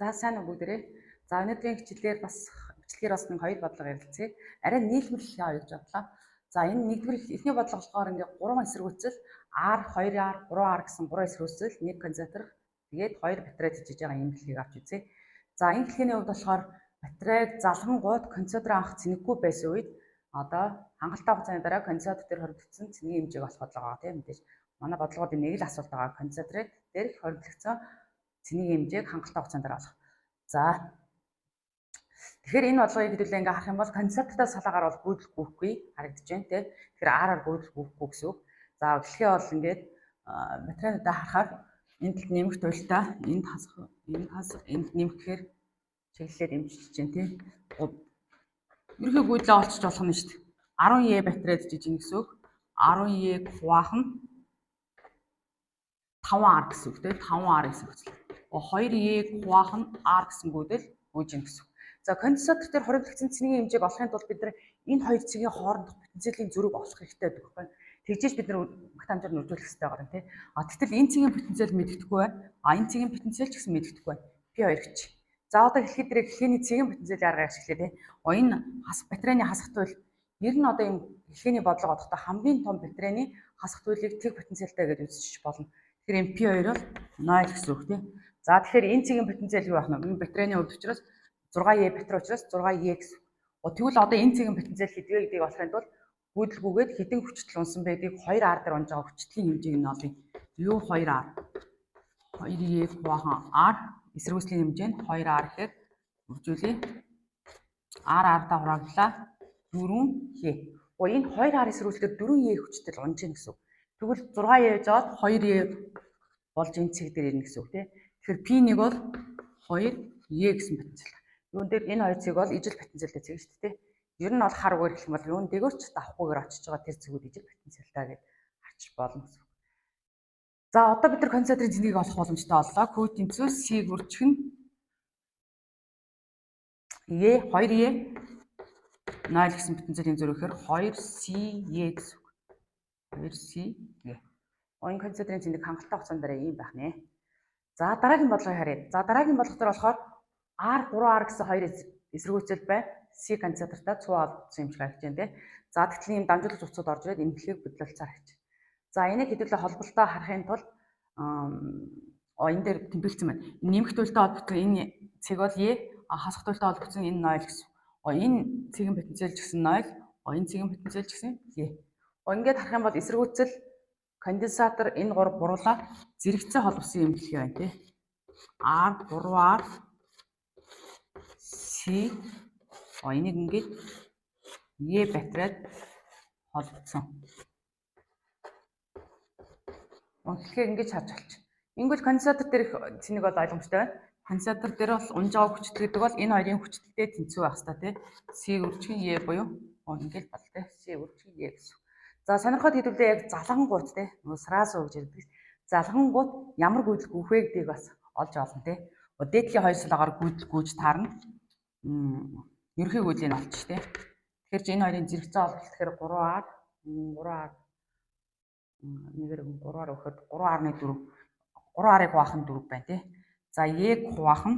За сайн уу бүгдээрээ. За өнөөдрийн хичээлээр бас бичлэгээр бас нэг хоёр бодлого ярилцъя. Арай нийлмэл явж бодлоо. За энэ нэгдүгээр эхний бодлого болохоор ингээд 3 эсэргүүцэл R 2R 3R гэсэн 3 эсэргүүцэл нэг концентр тэгээд 2 батарей хийж байгаа юм хэлхийг авч үзье. За энэ хэлхээний хувьд болохоор батарейг залгангууд концентр анх цэнэггүй байсан үед одоо хангалттай хугацааны дараа концентр дээр хоригдсон цэнгийн хэмжээг олох бодлого байгаа тийм мэдээж. Манай бодлогуудын нэг л асуулт байгаа. Концентрат дээр хоригдсон цэнгийн хэмжээг хангалттай хугацаанд дараа олох. За тэгэхээр энэ бодлогыг хэдүүлээ ингээ харах юм бол концентртаа салаагаар бол гүйдэл гүйхгүй харагдаж байна тийм. Тэгэхээр R-аар гүйдэл гүйхгүй гэсэн үг. За эхлэхээ бол ингээд батарейнуудаа харахаар энд нэмэх туйлтаа энд хасах энд нэмэхээр чиглэлээр дэмжиж чинь тийм. Ерхий гүйдлээ олчж болох нь шүү дээ. 10E батарейд жижиг гэсэн үг. 10E хуваах нь 5R гэсэн үг тийм. 5R гэсэн үг. 2E хуваах нь R гэсэн гүйдэл үүж юм гэсэн үг. За конденсатор дээр хоригдсон цэнгийн хэмжээг олохын тулд бид нар энэ хоёр цэгийн хоорондох потенциалын зүрэг олох хэрэгтэй байдаг байхгүй. Тэгжээж бид нар их хамжаар нөлөөлөх хэрэгтэй байгаа юм тийм. Тэгтэл энэ цэгийн потенциал мэддэхгүй байна. Энэ цэгийн потенциал ч гэсэн мэддэхгүй байна. P2 гэж. За одоо хэлэхэд дээр хэлхээний цэгийн потенциал арга ашиглая тийм. Энэ батарейны хасах туйл ер нь одоо энэ хэлхээний бодлого одохдоо хамгийн том батарейны хасах туйлыг тэг потенциалтай гэж үзчих болно. Тэгэхээр энэ P2 бол 0 гэсэн үг тийм. За тэгэхээр энэ цэгийн потенциал юу байх нь вэ? Энэ батарейны хувьд учраас 6E батарей учраас 6E гэсэн. Тэгвэл одоо энэ цэгийн потенциал хэдвэ гэдгийг олохын тулд гүйдэлгүйгээд хэдэн хүчтэй унсан байдгийг 2R дээр унж байгаа хүчтлийн хэмжээг нь олъё. Юу 2R? 2E хувахан R эсэргүүцлийн хэмжээ нь 2R гэхээр үржүүлээ. R-аар-та хурааглаа 4E. Энэ 2R эсэргүүцлээр 4E хүчтэй унж ийн гэсэн. Тэгвэл 6E жоод 2E болж энэ цэг дээр ирнэ гэсэн үг тийм. Тэгэхээр P1 бол 2E гэсэн потенциал. Юун дээр энэ хоёр цэг бол ижил потенциалтай цэг шүү дээ. Ер нь бол хар үгээр хэлэх юм бол юун дээгүүрч давхгүйгээр очиж байгаа тэр цэгүүд ижил потенциалтай гэж харчих болно гэсэн. За одоо бид нар концентрийн цэнийг олох боломжтой боллоо. Q тэнцвэр C үржих нь E 2E 0 гэсэн потенциалын зүрхээр 2CE гэсэн. 2CE. Энэ концентрийн цэнийг хангалттай хугацаанд дараа ийм байх нэ. За дараагийн бодлогыг харъя. За дараагийн бодлого дээр болохоор R 3R гэсэн хоёр эсэргүүцэл байна. C концентртаа цуу олдсон юм шиг харагдаж байна тийм. За тэгтэл ийм дамжуулж уцууд орж ирээд эмнэлгийг бодлолцоор харагдаж. За энийг хэдүүлээ холболтоо харахын тулд энэ дээр тэмдэглэсэн байна. Нэмэх туйлтай холбогдсон энэ цэг бол E, хасах туйлтай холбогдсон энэ 0 гэсэн. Энэ цэгийн потенциал ч гэсэн 0, энэ цэгийн потенциал ч гэсэн E. Ингээд харах юм бол эсэргүүцэл конденсатор энэ 3 буруулаад зэрэгцээ холбосон юм хэлхий байна тийм. R 3R C энийг ингээд E батарейд холбогдсон. Тэгэхээр ингэж харж олч. Ингүүл конденсатор дээр цэнийг бол ойлгомжтой байна. Конденсатор дээр бол унж байгаа хүчтэй гэдэг бол энэ хоёрын хүчтэй тэнцүү байх хэрэгтэй тийм. C үржих E буюу ингээд бол тийм. C үржих E гэсэн. За сонирхоод хэдүүлээ яг залгангууд тийм. Сразу гэж ярьдаг. Залгангууд ямар гүйдэл гүйх вэ гэдгийг бас олж олно тийм. Дээдлийн хоёр салаагаар гүйдэл гүйж таарна. Ерхий гүйдлийн олч тийм. Тэгэхээр энэ хоёрын зэрэгцээ олох гэхээр 3R нэгээр 3R өгөхөд 3R-ны 4 3R-ыг хуваах нь 4 байна тий. За E-г хуваах нь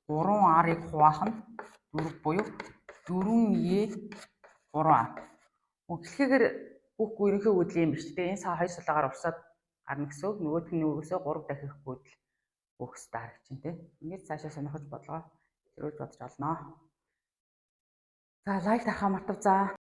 3R-ыг хуваах нь 4 буюу 4E 3R. Гэхдээ хүүхгүй ерөнхий гүйдэл юм биш тий. Энэ хоёр салаагаар урсаад гарна гэсэн үг. Нөгөөх нь нөгөөсөө 3 дахих гүйдэл өгөх хэрэгтэй харагдаж байна тий. Ингээд цаашаа сонирхож бодлогоо зэрүүлж бодож олноо. За лайк дарахаа мартав. За